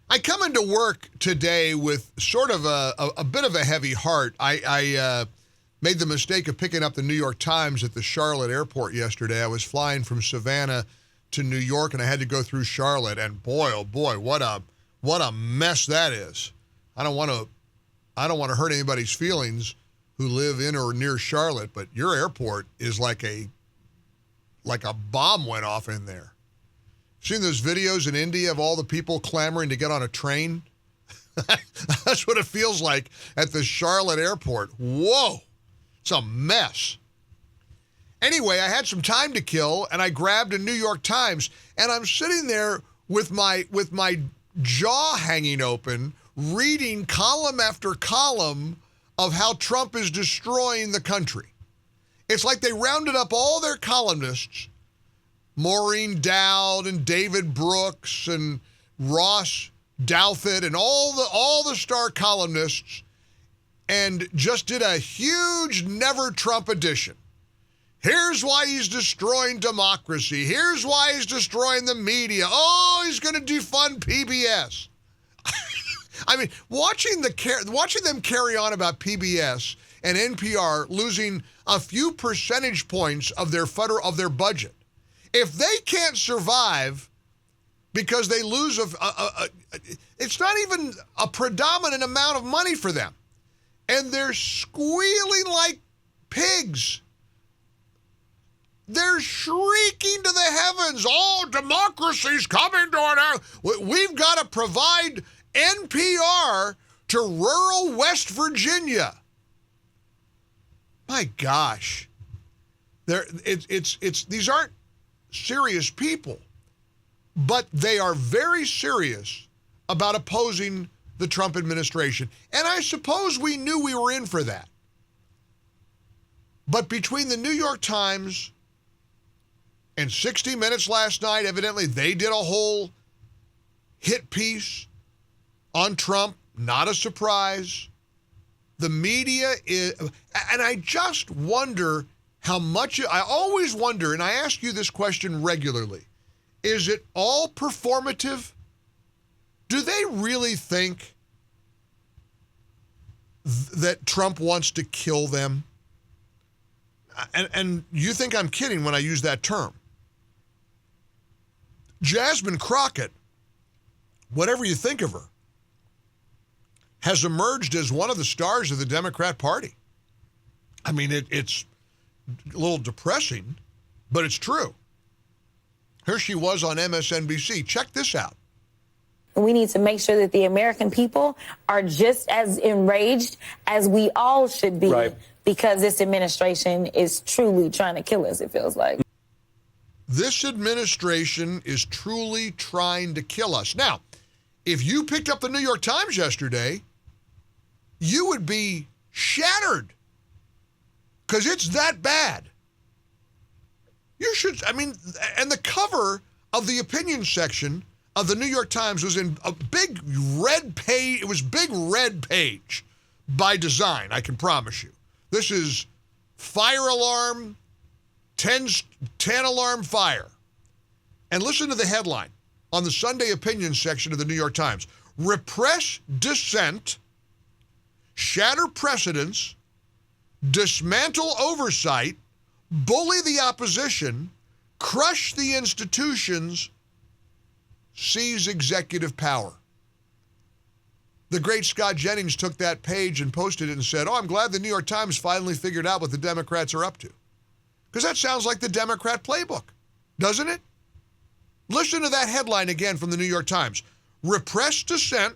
I come into work today with sort of a bit of a heavy heart. I made the mistake of picking up the New York Times at the Charlotte airport yesterday. I was flying from Savannah to New York, and I had to go through Charlotte. And boy, oh boy, what a mess that is. I don't want to hurt anybody's feelings who live in or near Charlotte, but your airport is like a bomb went off in there. Seen those videos in India of all the people clamoring to get on a train? That's what it feels like at the Charlotte airport. Whoa, it's a mess. Anyway, I had some time to kill, and I grabbed a New York Times, and I'm sitting there with my jaw hanging open, reading column after column of how Trump is destroying the country. It's like they rounded up all their columnists, Maureen Dowd and David Brooks and Ross Douthat and all the star columnists, and just did a huge Never Trump edition. Here's why he's destroying democracy. Here's why he's destroying the media. Oh, he's going to defund PBS. I mean, watching them carry on about PBS and NPR losing a few percentage points of their budget. If they can't survive because they lose it's not even a predominant amount of money for them. And they're squealing like pigs. They're shrieking to the heavens, oh, democracy's coming to an end. We've got to provide NPR to rural West Virginia. My gosh. These aren't serious people, but they are very serious about opposing the Trump administration. And I suppose we knew we were in for that. But between the New York Times and 60 Minutes last night, evidently they did a whole hit piece on Trump, not a surprise. The media is, and I just wonder how much, I always wonder, and I ask you this question regularly, is it all performative? Do they really think that Trump wants to kill them? And you think I'm kidding when I use that term. Jasmine Crockett, whatever you think of her, has emerged as one of the stars of the Democrat Party. I mean, it's a little depressing, but it's true. Here she was on MSNBC. Check this out. We need to make sure that the American people are just as enraged as we all should be, right, because this administration is truly trying to kill us, it feels like. This administration is truly trying to kill us. Now, if you picked up the New York Times yesterday, you would be shattered because it's that bad. You should, I mean, and the cover of the opinion section of the New York Times was in a big red page. It was big red page by design, I can promise you. This is fire alarm, 10 alarm fire. And listen to the headline on the Sunday opinion section of the New York Times. Repress dissent, shatter precedents, dismantle oversight, bully the opposition, crush the institutions, seize executive power. The great Scott Jennings took that page and posted it and said, oh, I'm glad the New York Times finally figured out what the Democrats are up to. Because that sounds like the Democrat playbook, doesn't it? Listen to that headline again from the New York Times. Repress dissent.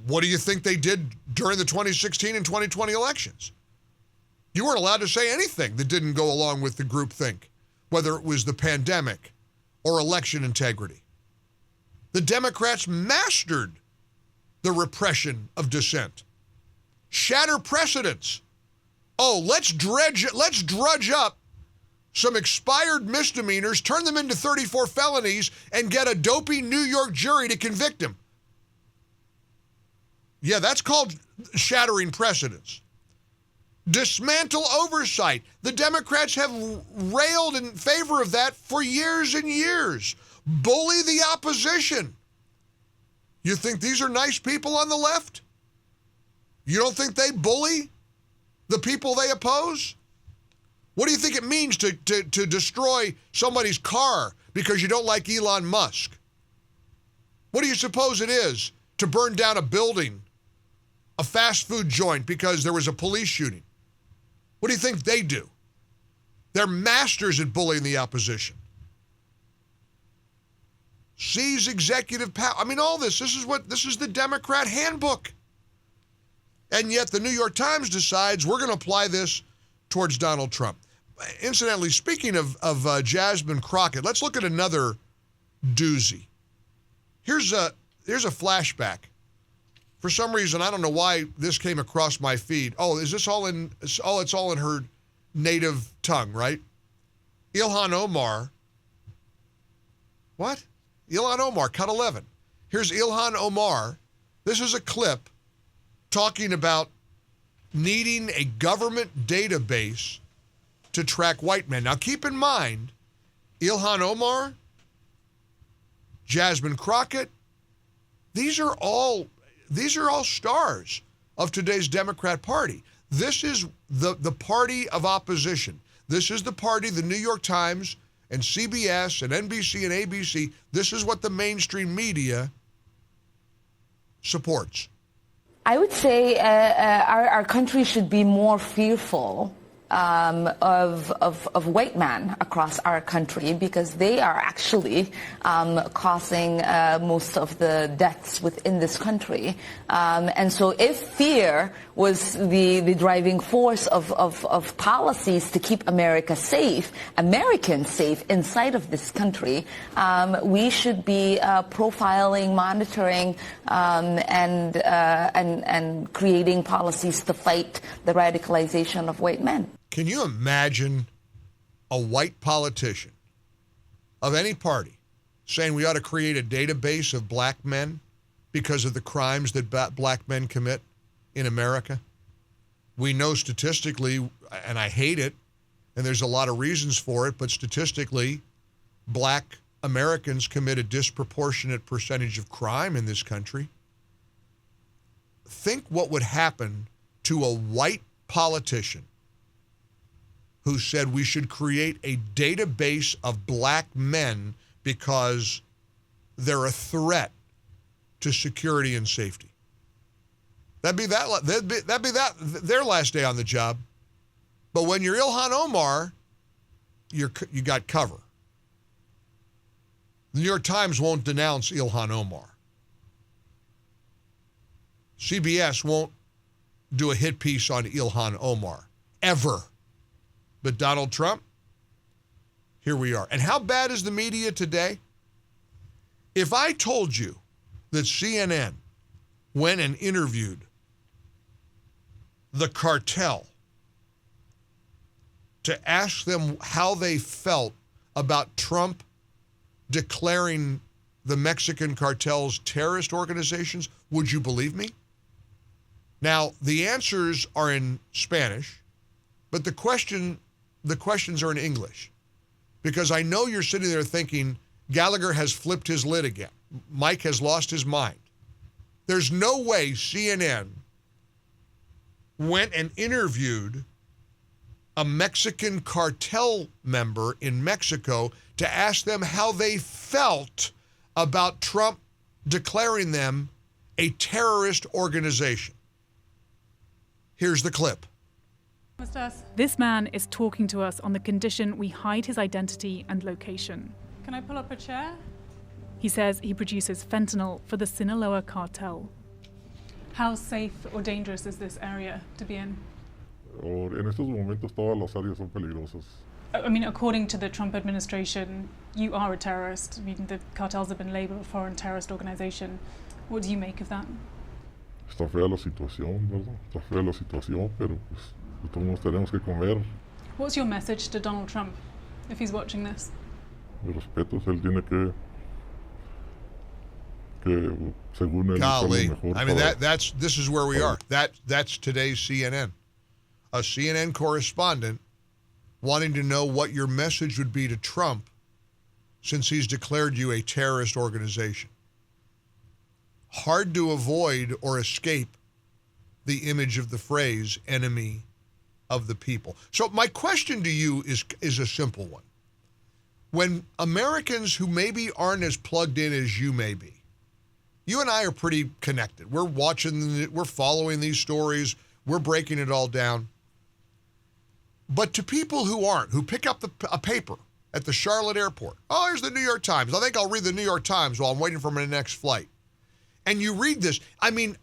What do you think they did during the 2016 and 2020 elections? You weren't allowed to say anything that didn't go along with the groupthink, whether it was the pandemic or election integrity. The Democrats mastered the repression of dissent. Shatter precedents. Oh, let's drudge up some expired misdemeanors, turn them into 34 felonies, and get a dopey New York jury to convict him. Yeah, that's called shattering precedents. Dismantle oversight. The Democrats have railed in favor of that for years and years. Bully the opposition. You think these are nice people on the left? You don't think they bully the people they oppose? What do you think it means to destroy somebody's car because you don't like Elon Musk? What do you suppose it is to burn down a building, a fast food joint, because there was a police shooting? What do you think they do? They're masters at bullying the opposition. Seize executive power. I mean, all this is the Democrat handbook. And yet the New York Times decides we're going to apply this towards Donald Trump. Incidentally, speaking of Jasmine Crockett, let's look at another doozy. Here's a flashback. For some reason, I don't know why this came across my feed. Oh, is this all in? Oh, it's all in her native tongue, right? Ilhan Omar. What? Ilhan Omar, cut 11. Here's Ilhan Omar. This is a clip talking about needing a government database to track white men. Now, keep in mind, Ilhan Omar, Jasmine Crockett, these are all stars of today's Democrat Party. This is the party of opposition. This is the party the New York Times and CBS and NBC and ABC, this is what the mainstream media supports. I would say our country should be more fearful of white men across our country, because they are actually causing most of the deaths within this country. And so if fear was the driving force of policies to keep America safe, Americans safe inside of this country, we should be profiling, monitoring, and creating policies to fight the radicalization of white men. Can you imagine a white politician of any party saying we ought to create a database of black men because of the crimes that black men commit in America? We know statistically, and I hate it, and there's a lot of reasons for it, but statistically, black Americans commit a disproportionate percentage of crime in this country. Think what would happen to a white politician who said we should create a database of black men because they're a threat to security and safety. That'd be their last day on the job. But when you're Ilhan Omar, you got cover. The New York Times won't denounce Ilhan Omar. CBS won't do a hit piece on Ilhan Omar, ever. But Donald Trump, here we are. And how bad is the media today? If I told you that CNN went and interviewed the cartel to ask them how they felt about Trump declaring the Mexican cartels terrorist organizations, would you believe me? Now, the answers are in Spanish, but the questions are in English, because I know you're sitting there thinking Gallagher has flipped his lid again. Mike has lost his mind. There's no way CNN went and interviewed a Mexican cartel member in Mexico to ask them how they felt about Trump declaring them a terrorist organization. Here's the clip. This man is talking to us on the condition we hide his identity and location. Can I pull up a chair? He says he produces fentanyl for the Sinaloa cartel. How safe or dangerous is this area to be in? En estos momentos todas las áreas son peligrosas. I mean, according to the Trump administration, you are a terrorist. I mean, the cartels have been labeled a foreign terrorist organization. What do you make of that? Está fea la situación, ¿verdad? Está fea la situación, pero pues todos tenemos que comer. What's your message to Donald Trump if he's watching this? Mi respeto, él tiene que según él, Golly, mejor I mean para, this is where we are. That's today's CNN. A CNN correspondent wanting to know what your message would be to Trump since he's declared you a terrorist organization. hard to avoid or escape the image of the phrase enemy of the people. So my question to you is a simple one. When Americans who maybe aren't as plugged in as you may be, you and I are pretty connected. We're watching, we're following these stories, we're breaking it all down. But to people who aren't, who pick up a paper at the Charlotte airport, oh, here's the New York Times. I think I'll read the New York Times while I'm waiting for my next flight. And you read this. I mean,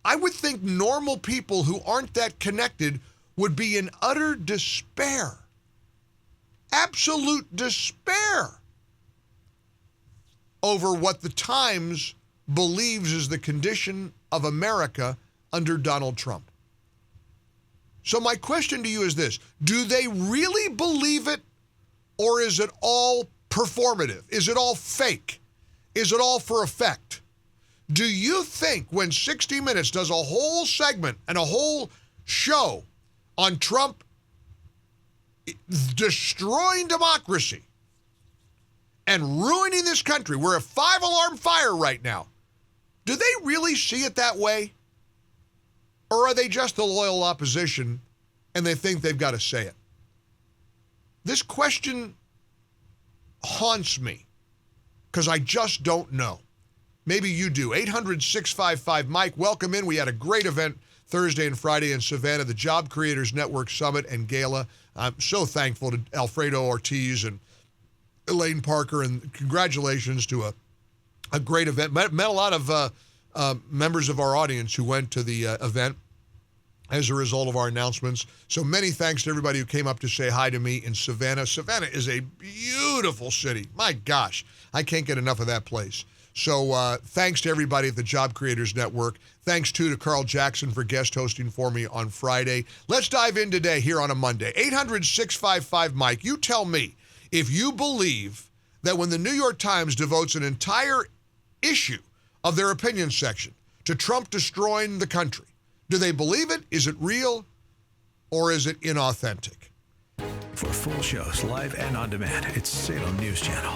I would think normal people who aren't that connected would be in utter despair. Absolute despair over what the Times believes is the condition of America under Donald Trump. So my question to you is this: do they really believe it, or is it all performative? Is it all fake? Is it all for effect? Do you think when 60 Minutes does a whole segment and a whole show on Trump destroying democracy and ruining this country, we're a 5-alarm fire right now, do they really see it that way? Or are they just the loyal opposition and they think they've got to say it? This question haunts me because I just don't know. Maybe you do. 800-655-MIKE. Welcome in. We had a great event Thursday and Friday in Savannah, the Job Creators Network Summit and Gala. I'm so thankful to Alfredo Ortiz and Elaine Parker, and congratulations to a great event. Met a lot of members of our audience who went to the event as a result of our announcements. So many thanks to everybody who came up to say hi to me in Savannah. Savannah is a beautiful city. My gosh, I can't get enough of that place. So thanks to everybody at the Job Creators Network. Thanks, too, to Carl Jackson for guest hosting for me on Friday. Let's dive in today here on a Monday. 800-655-MIKE. You tell me if you believe that when the New York Times devotes an entire issue of their opinion section to Trump destroying the country, do they believe it? Is it real? Or is it inauthentic? For full shows, live and on demand, it's Salem News Channel.